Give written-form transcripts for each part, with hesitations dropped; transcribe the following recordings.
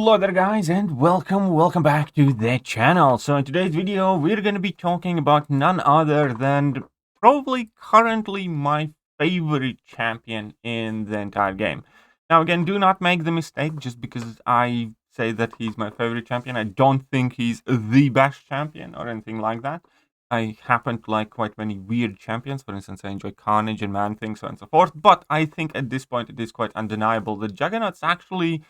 Hello there guys, and welcome back to the channel. So in today's video we're going to be talking about none other than probably currently my favorite champion in the entire game. Now again, do not make the mistake just because I say that he's my favorite champion. I don't think he's the best champion or anything like that. I happen to like quite many weird champions. For instance, I enjoy Carnage and Man-Thing, so on and so forth. But I think at this point it is quite undeniable that Juggernaut's actually,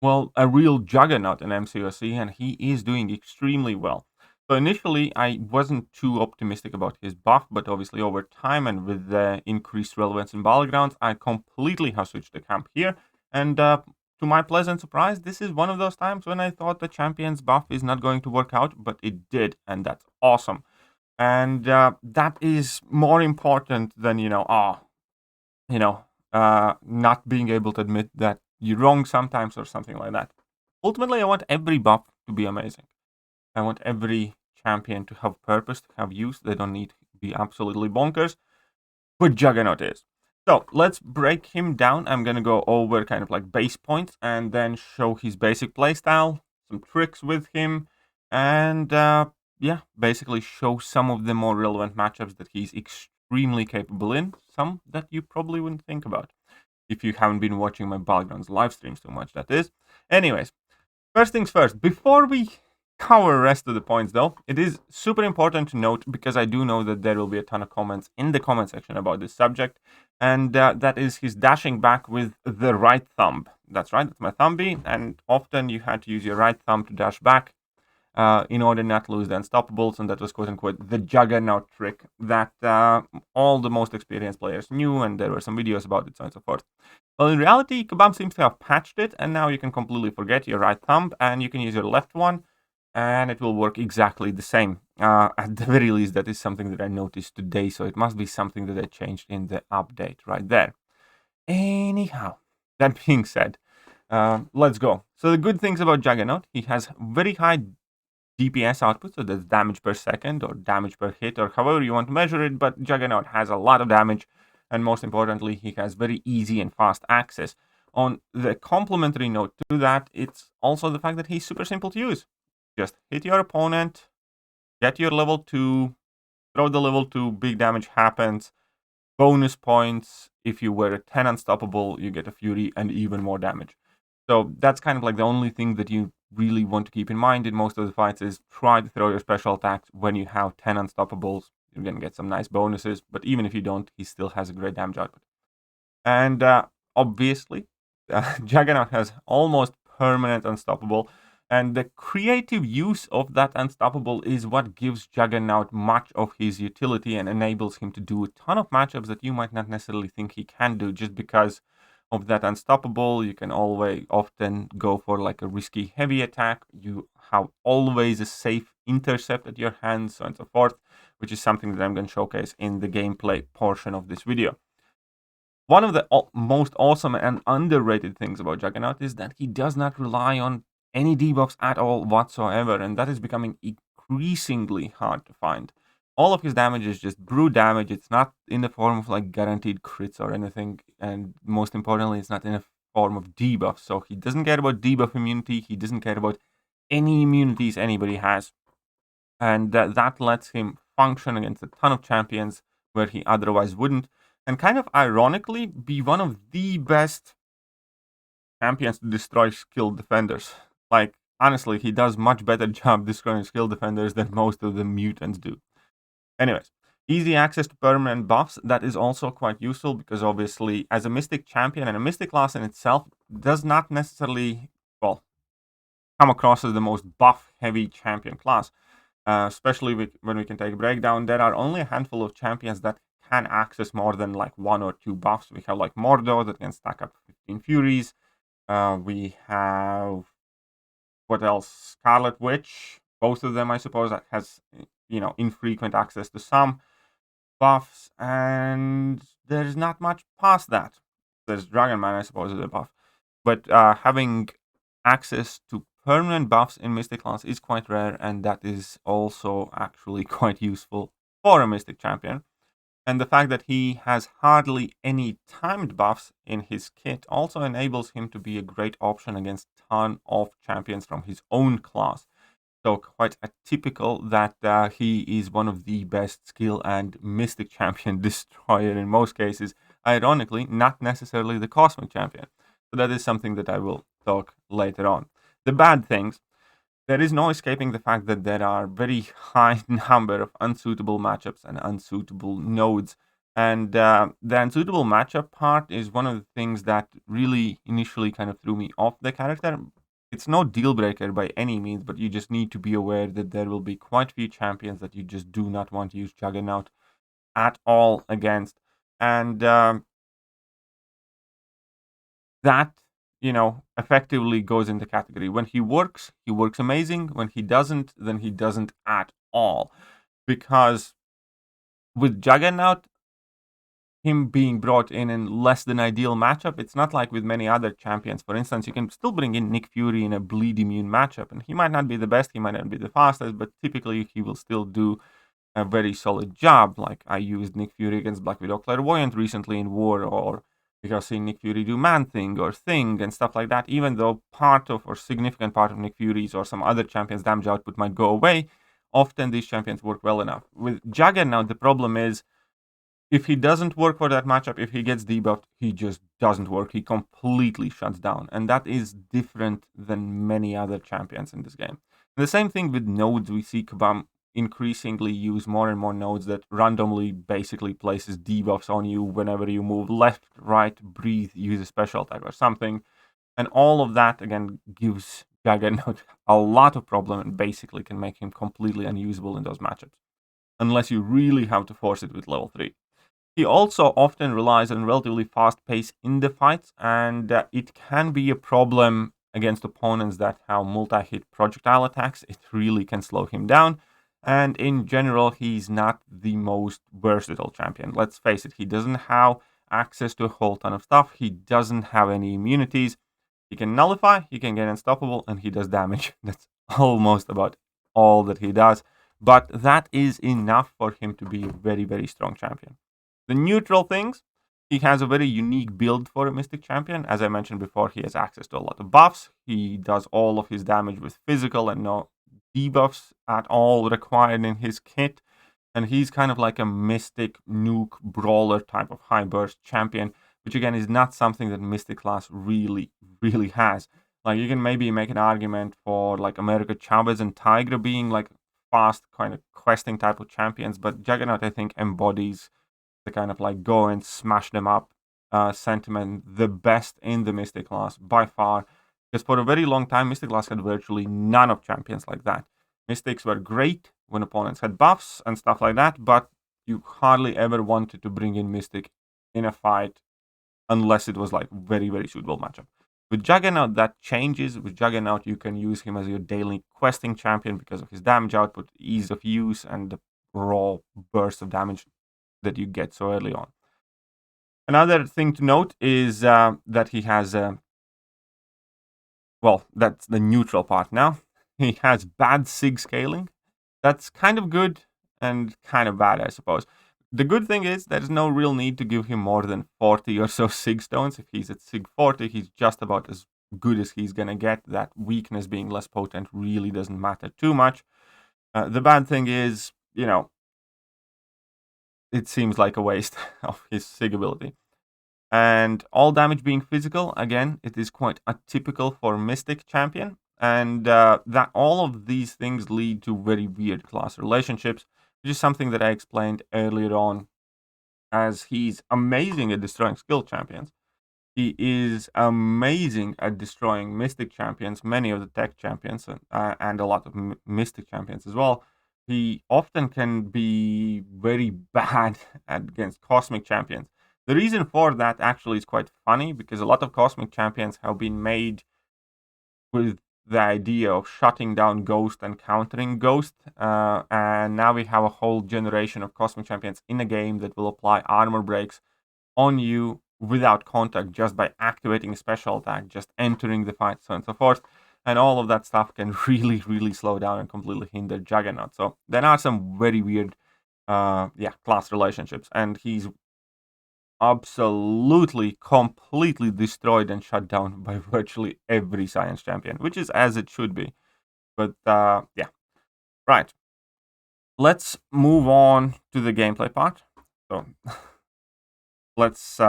well, a real juggernaut in MCOC, and he is doing extremely well. So initially, I wasn't too optimistic about his buff, but obviously over time and with the increased relevance in Battlegrounds, I completely have switched the camp here. And to my pleasant surprise, this is one of those times when I thought the champion's buff is not going to work out, but it did, and that's awesome. And that is more important than, not being able to admit that you're wrong sometimes or something like that. Ultimately, I want every buff to be amazing. I want every champion to have purpose, to have use. They don't need to be absolutely bonkers, but Juggernaut is. So let's break him down. I'm going to go over kind of like base points and then show his basic playstyle, some tricks with him, and yeah, basically show some of the more relevant matchups that he's extremely capable in, some that you probably wouldn't think about if you haven't been watching my Battlegrounds live streams too much, that is. Anyways, first things first, before we cover the rest of the points though, it is super important to note, because I do know that there will be a ton of comments in the comment section about this subject, and that is his dashing back with the right thumb. That's right, that's my thumb B, and often you had to use your right thumb to dash back in order not to lose the unstoppables, and that was quote-unquote the Juggernaut trick that all the most experienced players knew, and there were some videos about it, so on and so forth. Well, in reality, Kabam seems to have patched it, and now you can completely forget your right thumb, and you can use your left one, and it will work exactly the same. At the very least, that is something that I noticed today, so it must be something that I changed in the update right there. Anyhow, that being said, let's go. So the good things about Juggernaut, he has very high DPS output, so that's damage per second or damage per hit or however you want to measure it, but Juggernaut has a lot of damage, and most importantly, he has very easy and fast access. On the complementary note to that, it's also the fact that he's super simple to use. Just hit your opponent, get your level 2, throw the level 2, big damage happens, bonus points. If you were a 10 unstoppable, you get a Fury and even more damage. So that's kind of like the only thing that you really want to keep in mind in most of the fights is try to throw your special attacks when you have 10 unstoppables. You're going to get some nice bonuses, but even if you don't, he still has a great damage output. And obviously, Juggernaut has almost permanent unstoppable, and the creative use of that unstoppable is what gives Juggernaut much of his utility and enables him to do a ton of matchups that you might not necessarily think he can do just because of that unstoppable. You can always often go for like a risky heavy attack. You have always a safe intercept at your hand, so on and so forth, which is something that I'm going to showcase in the gameplay portion of this video. One of the most awesome and underrated things about Juggernaut is that he does not rely on any debuffs at all whatsoever, and that is becoming increasingly hard to find. All of his damage is just brute damage. It's not in the form of like guaranteed crits or anything, and most importantly, it's not in a form of debuffs. So he doesn't care about debuff immunity. He doesn't care about any immunities anybody has, and that lets him function against a ton of champions where he otherwise wouldn't, and kind of ironically be one of the best champions to destroy skilled defenders. Like, honestly, he does much better job destroying skilled defenders than most of the mutants do. Anyways, easy access to permanent buffs, that is also quite useful because obviously as a Mystic champion and a Mystic class in itself does not necessarily, well, come across as the most buff-heavy champion class. Especially when we can take a breakdown, there are only a handful of champions that can access more than like 1 or 2 buffs. We have like Mordor that can stack up 15 Furies. We have, what else? Scarlet Witch. Both of them, I suppose, that has, infrequent access to some buffs, and there's not much past that. There's Dragon Man, I suppose, is a buff, but having access to permanent buffs in Mystic class is quite rare, and that is also actually quite useful for a Mystic champion. And the fact that he has hardly any timed buffs in his kit also enables him to be a great option against a ton of champions from his own class. So quite atypical that he is one of the best skill and mystic champion destroyer in most cases. Ironically, not necessarily the cosmic champion. So that is something that I will talk later on. The bad things. There is no escaping the fact that there are very high number of unsuitable matchups and unsuitable nodes. And the unsuitable matchup part is one of the things that really initially kind of threw me off the character. It's no deal breaker by any means, but you just need to be aware that there will be quite a few champions that you just do not want to use Juggernaut at all against. And that, effectively goes in the category. When he works amazing. When he doesn't, then he doesn't at all. Because with Juggernaut, him being brought in less than ideal matchup, it's not like with many other champions. For instance, you can still bring in Nick Fury in a bleed immune matchup, and he might not be the best, he might not be the fastest, but typically he will still do a very solid job. Like I used Nick Fury against Black Widow Clairvoyant recently in War, or because seeing Nick Fury do Man-Thing or Thing and stuff like that, even though part of or significant part of Nick Fury's or some other champions' damage output might go away, often these champions work well enough. With Juggernaut, the problem is if he doesn't work for that matchup, if he gets debuffed, he just doesn't work. He completely shuts down. And that is different than many other champions in this game. And the same thing with nodes. We see Kabam increasingly use more and more nodes that randomly basically places debuffs on you whenever you move left, right, breathe, use a special attack or something. And all of that, again, gives Juggernaut a lot of problem and basically can make him completely unusable in those matchups. Unless you really have to force it with level 3. He also often relies on relatively fast pace in the fights, and it can be a problem against opponents that have multi-hit projectile attacks. It really can slow him down, and in general, he's not the most versatile champion. Let's face it, he doesn't have access to a whole ton of stuff. He doesn't have any immunities. He can nullify, he can get unstoppable, and he does damage. That's almost about all that he does, but that is enough for him to be a very, very strong champion. The neutral things, he has a very unique build for a Mystic Champion. As I mentioned before, he has access to a lot of buffs. He does all of his damage with physical and no debuffs at all required in his kit. And he's kind of like a Mystic nuke brawler type of high burst champion, which again is not something that Mystic class really, really has. Like you can maybe make an argument for like America Chavez and Tigra being like fast kind of questing type of champions, but Juggernaut I think embodies the kind of like go and smash them up sentiment the best in the Mystic class by far. Because for a very long time, Mystic class had virtually none of champions like that. Mystics were great when opponents had buffs and stuff like that, but you hardly ever wanted to bring in Mystic in a fight unless it was like very, very suitable matchup. With Juggernaut, that changes. With Juggernaut, you can use him as your daily questing champion because of his damage output, ease of use, and the raw burst of damage that you get so early on. Another thing to note is that he has, well, that's the neutral part now. He has bad SIG scaling. That's kind of good and kind of bad, I suppose. The good thing is there's no real need to give him more than 40 or so SIG stones. If he's at SIG 40, he's just about as good as he's going to get. That weakness being less potent really doesn't matter too much. The bad thing is, it seems like a waste of his SIG ability. And all damage being physical, again, it is quite atypical for Mystic Champion. And that all of these things lead to very weird class relationships, which is something that I explained earlier on, as he's amazing at destroying skill champions. He is amazing at destroying Mystic champions, many of the tech champions, and a lot of Mystic champions as well. He often can be very bad against Cosmic champions. The reason for that actually is quite funny, because a lot of Cosmic champions have been made with the idea of shutting down Ghost and countering Ghost, and now we have a whole generation of Cosmic champions in a game that will apply armor breaks on you without contact, just by activating a special attack, just entering the fight, so on and so forth. And all of that stuff can really, really slow down and completely hinder Juggernaut. So there are some very weird class relationships, and he's absolutely, completely destroyed and shut down by virtually every science champion, which is as it should be. But yeah, right. Let's move on to the gameplay part. So let's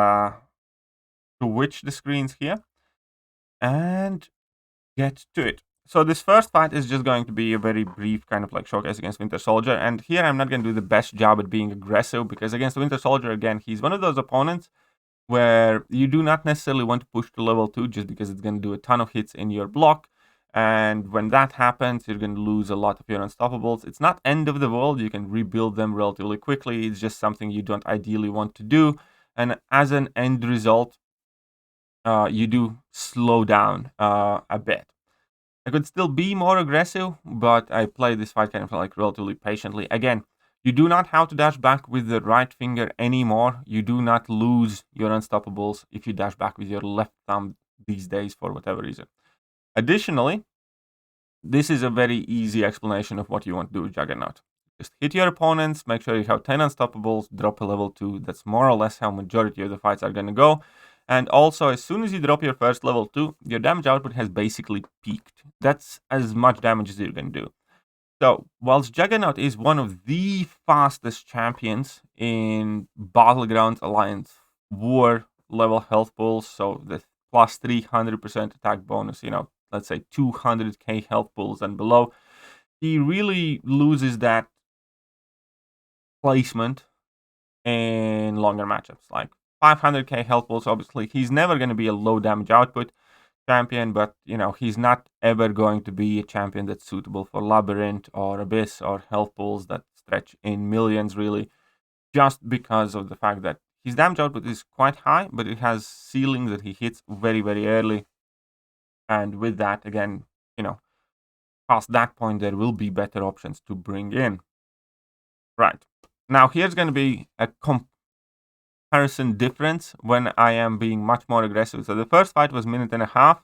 switch the screens here and get to it. So this first fight is just going to be a very brief kind of like showcase against Winter Soldier, and here I'm not going to do the best job at being aggressive, because against Winter Soldier, again, he's one of those opponents where you do not necessarily want to push to level 2 just because it's going to do a ton of hits in your block. And when that happens, you're going to lose a lot of your unstoppables. It's not end of the world. You can rebuild them relatively quickly. It's just something you don't ideally want to do. And as an end result, you do slow down a bit. I could still be more aggressive, but I play this fight kind of like relatively patiently. Again, you do not have to dash back with the right finger anymore. You do not lose your unstoppables if you dash back with your left thumb these days for whatever reason. Additionally, this is a very easy explanation of what you want to do with Juggernaut. Just hit your opponents, make sure you have 10 unstoppables, drop a level 2. That's more or less how majority of the fights are going to go. And also, as soon as you drop your first level 2, your damage output has basically peaked. That's as much damage as you're going to do. So, whilst Juggernaut is one of the fastest champions in Battlegrounds Alliance War level health pools, so the plus 300% attack bonus, let's say 200k health pools and below, he really loses that placement in longer matchups. Like 500k health pools, obviously, he's never going to be a low damage output champion, but he's not ever going to be a champion that's suitable for Labyrinth or Abyss or health pools that stretch in millions, really, just because of the fact that his damage output is quite high, but it has ceilings that he hits very, very early. And with that, again, past that point, there will be better options to bring in. Right. Now, here's going to be a comparison difference when I am being much more aggressive. So the first fight was 1.5 minutes,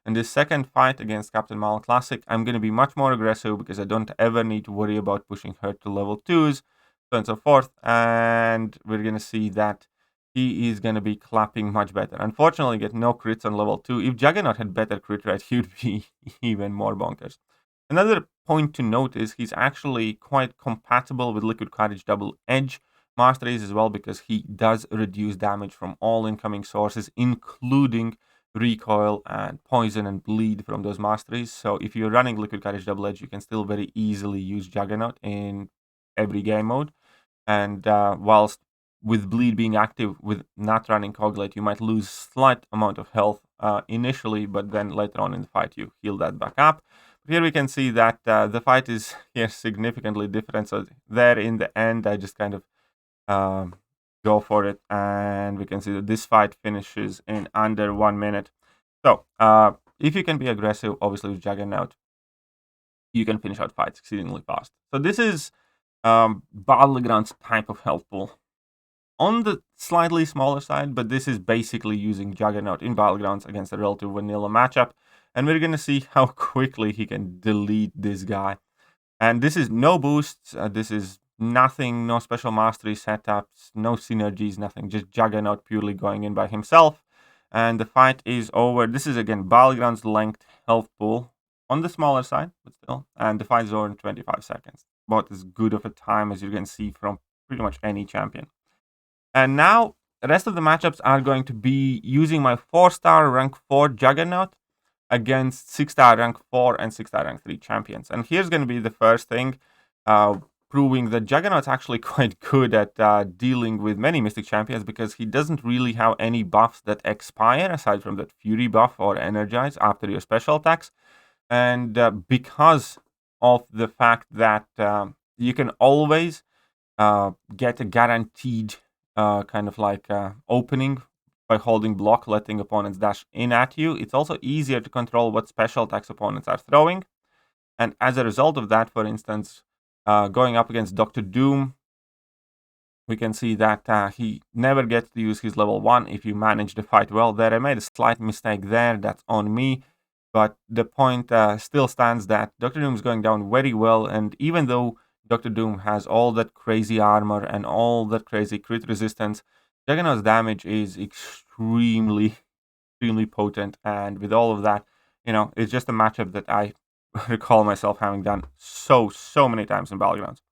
and the second fight against Captain Marvel Classic, I'm going to be much more aggressive because I don't ever need to worry about pushing her to level 2s, so on and so forth. And we're going to see that he is going to be clapping much better. Unfortunately, get no crits on level 2. If Juggernaut had better crit rate, he would be even more bonkers. Another point to note is he's actually quite compatible with Liquid Courage Double Edge masteries as well, because he does reduce damage from all incoming sources, including recoil and poison and bleed from those masteries. So if you're running Liquid Courage Double Edge, you can still very easily use Juggernaut in every game mode. And whilst with bleed being active with not running Coagulate, you might lose slight amount of health initially, but then later on in the fight you heal that back up. But here we can see that the fight is here significantly different. So there in the end, I just kind of go for it, and we can see that this fight finishes in under 1 minute. So if you can be aggressive, obviously with Juggernaut, you can finish out fights exceedingly fast. So this is Battlegrounds type of health pool. On the slightly smaller side, but this is basically using Juggernaut in Battlegrounds against a relative vanilla matchup, and we're going to see how quickly he can delete this guy. And this is no boosts, this is nothing, no special mastery setups, no synergies, nothing, just Juggernaut purely going in by himself. And the fight is over. This is, again, Battlegrounds length health pool on the smaller side, but still. And the fight is over in 25 seconds. About as good of a time as you can see from pretty much any champion. And now, the rest of the matchups are going to be using my 4-star rank 4 Juggernaut against 6-star rank 4 and 6-star rank 3 champions. And here's going to be the first thing, proving that Juggernaut's actually quite good at dealing with many Mystic champions, because he doesn't really have any buffs that expire, aside from that Fury buff or Energize after your special attacks. And because of the fact that you can always get a guaranteed kind of like opening by holding block, letting opponents dash in at you, it's also easier to control what special attacks opponents are throwing. And as a result of that, for instance, going up against Dr. Doom, we can see that he never gets to use his level 1 if you manage the fight well. There, I made a slight mistake there, that's on me. But the point still stands that Dr. Doom is going down very well, and even though Dr. Doom has all that crazy armor and all that crazy crit resistance. Juggernaut's damage is extremely potent, and with all of that, it's just a matchup that I recall myself having done so many times in Battlegrounds.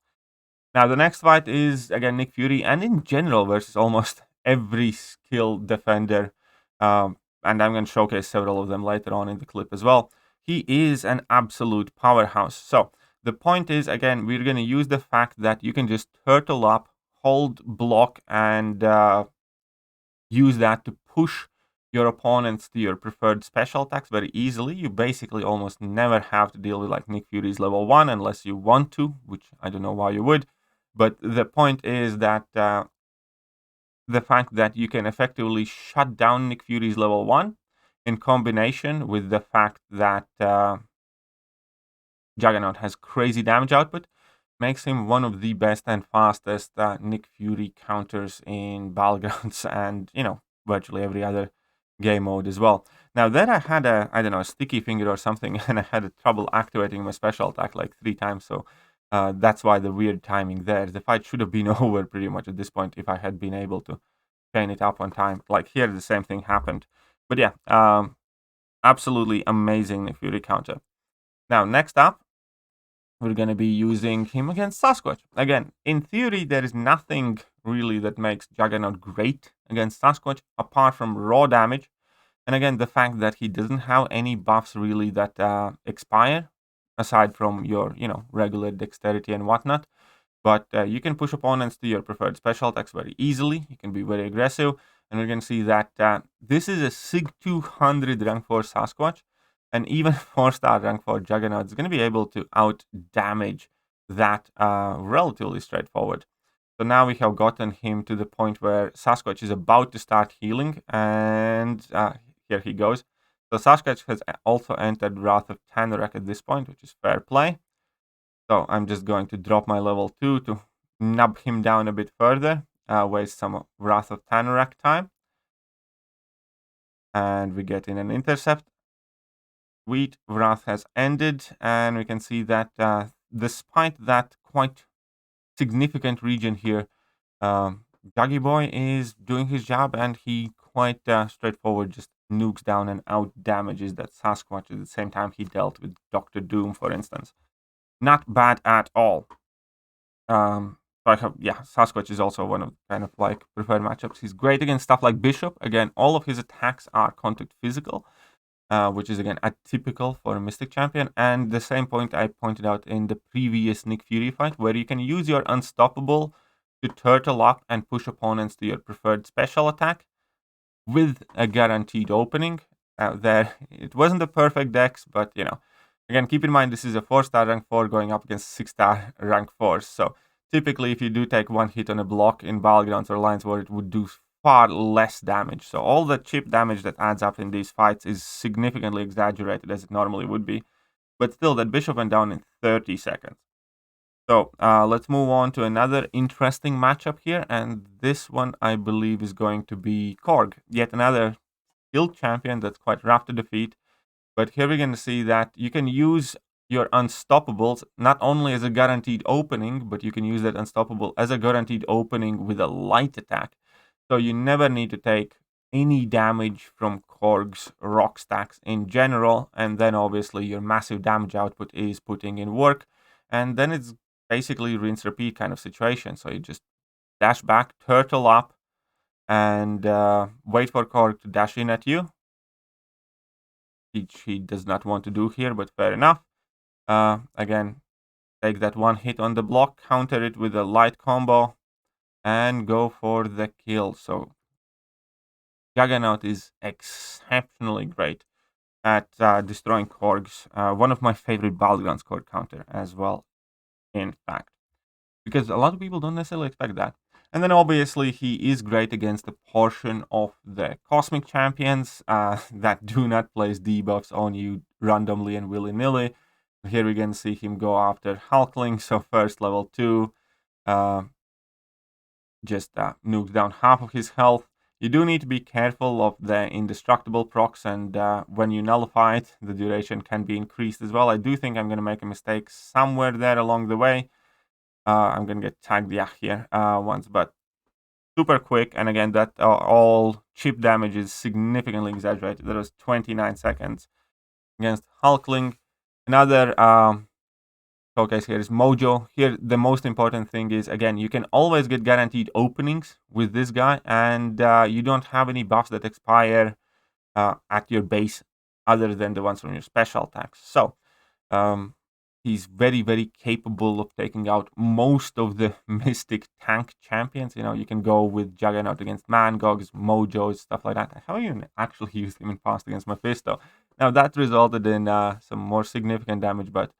Now, the next fight is, again, Nick Fury, and in general versus almost every skilled defender, and I'm going to showcase several of them later on in the clip as well. He is an absolute powerhouse. So the point is, again, we're going to use the fact that you can just turtle up, hold block, and use that to push your opponents to your preferred special attacks very easily. You basically almost never have to deal with like Nick Fury's level 1 unless you want to, which I don't know why you would. But the point is that the fact that you can effectively shut down Nick Fury's level 1 in combination with the fact that Juggernaut has crazy damage output makes him one of the best and fastest Nick Fury counters in Battlegrounds and, virtually every other game mode as well. Now, then I had a sticky finger or something, and I had trouble activating my special attack like 3 times, so that's why the weird timing there. The fight should have been over pretty much at this point if I had been able to chain it up on time. Like here, the same thing happened. But yeah, absolutely amazing Nick Fury counter. Now, next up, we're going to be using him against Sasquatch. Again, in theory, there is nothing really that makes Juggernaut great against Sasquatch apart from raw damage. And again, the fact that he doesn't have any buffs really that expire, aside from your, regular dexterity and whatnot. But you can push opponents to your preferred special attacks very easily. You can be very aggressive. And we're going to see that this is a SIG 200 rank 4 Sasquatch. And even 4-star rank 4 Juggernaut is going to be able to out-damage that relatively straightforward. So now we have gotten him to the point where Sasquatch is about to start healing. And here he goes. So Sasquatch has also entered Wrath of Tanorak at this point, which is fair play. So I'm just going to drop my level 2 to nub him down a bit further, waste some Wrath of Tanorak time. And we get in an intercept. Sweet, Wrath has ended, and we can see that despite that quite significant region here, Juggy Boy is doing his job, and he quite straightforward just nukes down and out damages that Sasquatch at the same time he dealt with Dr. Doom, for instance. Not bad at all. Sasquatch is also one of kind of like preferred matchups. He's great against stuff like Bishop. Again, all of his attacks are contact physical, which is again atypical for a Mystic champion. And the same point I pointed out in the previous Nick Fury fight, where you can use your Unstoppable to turtle up and push opponents to your preferred special attack with a guaranteed opening. There, it wasn't a perfect dex, but again, keep in mind this is a 4-star rank 4 going up against 6-star rank 4. So typically, if you do take one hit on a block in Battlegrounds or Lines War, it would do far less damage. So all the chip damage that adds up in these fights is significantly exaggerated as it normally would be. But still, that Bishop went down in 30 seconds. So let's move on to another interesting matchup here. And this one, I believe, is going to be Korg. Yet another skilled champion that's quite rough to defeat. But here we're going to see that you can use your Unstoppables not only as a guaranteed opening, but you can use that Unstoppable as a guaranteed opening with a light attack. So you never need to take any damage from Korg's rock stacks in general. And then obviously your massive damage output is putting in work. And then it's basically rinse repeat kind of situation. So you just dash back, turtle up, and wait for Korg to dash in at you. Which he does not want to do here, but fair enough. Again, take that one hit on the block, counter it with a light combo, and go for the kill. So Juggernaut is exceptionally great at destroying Korgs. One of my favorite Battlegrounds Korg counter as well, in fact. Because a lot of people don't necessarily expect that. And then obviously he is great against a portion of the Cosmic Champions that do not place debuffs on you randomly and willy-nilly. Here we can see him go after Hulkling, so first level 2, just nukes down half of his health. You do need to be careful of the indestructible procs, and when you nullify it, the duration can be increased as well. I do think I'm going to make a mistake somewhere there along the way. I'm gonna get tagged here once, but super quick. And again, that all chip damage is significantly exaggerated. That was 29 seconds against Hulkling. Another showcase here is Mojo. Here, the most important thing is, again, you can always get guaranteed openings with this guy, and you don't have any buffs that expire at your base other than the ones from your special attacks. So, he's very, very capable of taking out most of the Mystic tank champions. You know, you can go with Juggernaut against Mangogs, Mojos, stuff like that. I haven't even actually used him in past against Mephisto. Now, that resulted in some more significant damage, but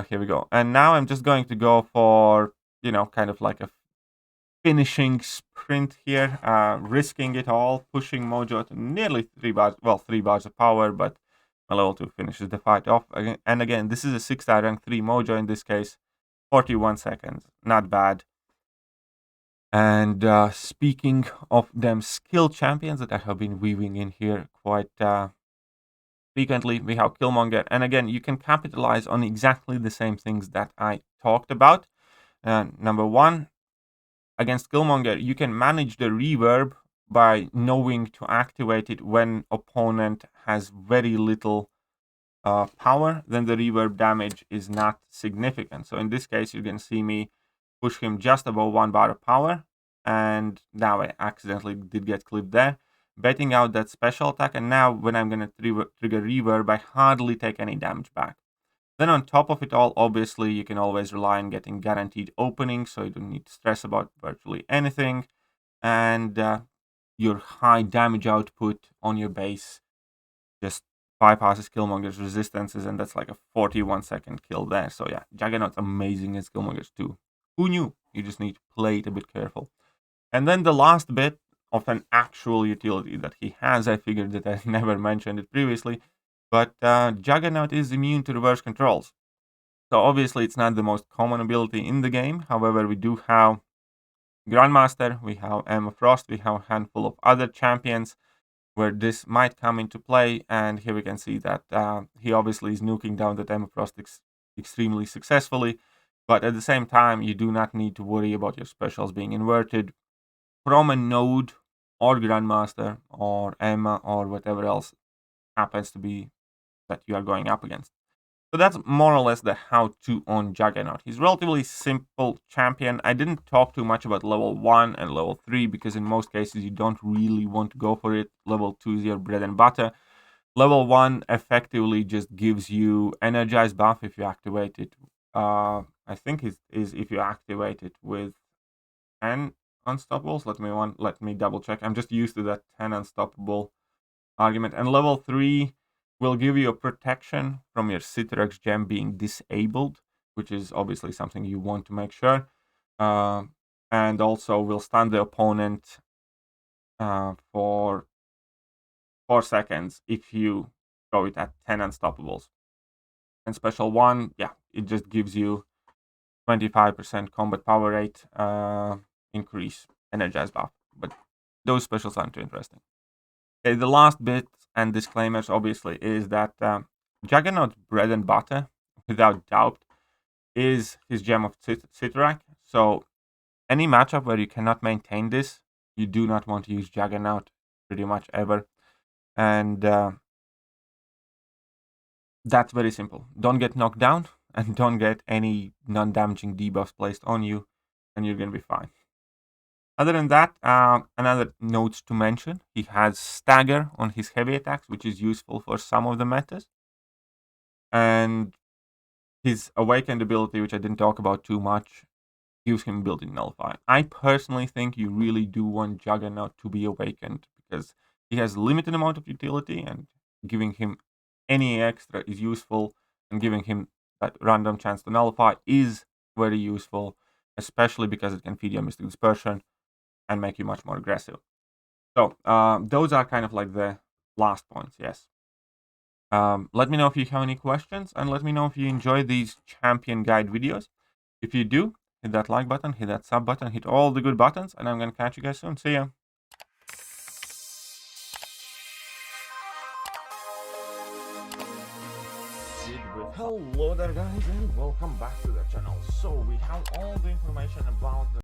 here we go. And now I'm just going to go for, you know, kind of like a finishing sprint here, risking it all, pushing Mojo to nearly 3 bars, well, 3 bars of power, but my level 2 finishes the fight off. And again, this is a 6-star rank 3 Mojo in this case, 41 seconds, not bad. And speaking of them skill champions that I have been weaving in here quite frequently, we have Killmonger. And again, you can capitalize on exactly the same things that I talked about. Number one, against Killmonger, you can manage the reverb by knowing to activate it when opponent has very little power, then the reverb damage is not significant. So in this case, you can see me push him just above 1 bar of power, and now I accidentally did get clipped there, betting out that special attack, and now when I'm going to trigger reverb, I hardly take any damage back. Then on top of it all, obviously, you can always rely on getting guaranteed openings, so you don't need to stress about virtually anything. And your high damage output on your base just bypasses Killmonger's resistances, and that's like a 41-second kill there. So yeah, Juggernaut's amazing as Killmonger's too. Who knew? You just need to play it a bit careful. And then the last bit of an actual utility that he has, I figured that I never mentioned it previously, but Juggernaut is immune to reverse controls. So obviously it's not the most common ability in the game. However, we do have Grandmaster, we have Emma Frost, we have a handful of other champions where this might come into play. And here we can see that he obviously is nuking down that Emma Frost extremely successfully. But at the same time, you do not need to worry about your specials being inverted from a node or Grandmaster or Emma or whatever else happens to be that you are going up against. So that's more or less the how-to on Juggernaut. He's relatively simple champion. I didn't talk too much about level 1 and level 3 because in most cases you don't really want to go for it. Level 2 is your bread and butter. Level 1 effectively just gives you energize buff if you activate it. I think it is if you activate it with 10 unstoppables. Let me double check. I'm just used to that 10 unstoppable argument. And level 3 will give you a protection from your Citrax gem being disabled, which is obviously something you want to make sure. And also will stun the opponent for 4 seconds if you throw it at 10 unstoppables. And special 1, yeah, it just gives you 25% combat power rate increase, energize buff. But those specials aren't too interesting. Okay, the last bit and disclaimers obviously is that Juggernaut's bread and butter, without doubt, is his gem of Citrak. So any matchup where you cannot maintain this, you do not want to use Juggernaut pretty much ever. And that's very simple. Don't get knocked down and don't get any non-damaging debuffs placed on you, and you're going to be fine. Other than that, another note to mention, he has stagger on his heavy attacks, which is useful for some of the metas. And his awakened ability, which I didn't talk about too much, gives him built-in nullify. I personally think you really do want Juggernaut to be awakened because he has limited amount of utility, and giving him any extra is useful, and giving him that random chance to nullify is very useful, especially because it can feed your Mystic Dispersion and make you much more aggressive. So those are kind of like the last points, yes. Let me know if you have any questions, and let me know if you enjoy these champion guide videos. If you do, hit that like button, hit that sub button, hit all the good buttons, and I'm going to catch you guys soon. See ya. Hello. Hello there guys and welcome back to the channel. So we have all the information about the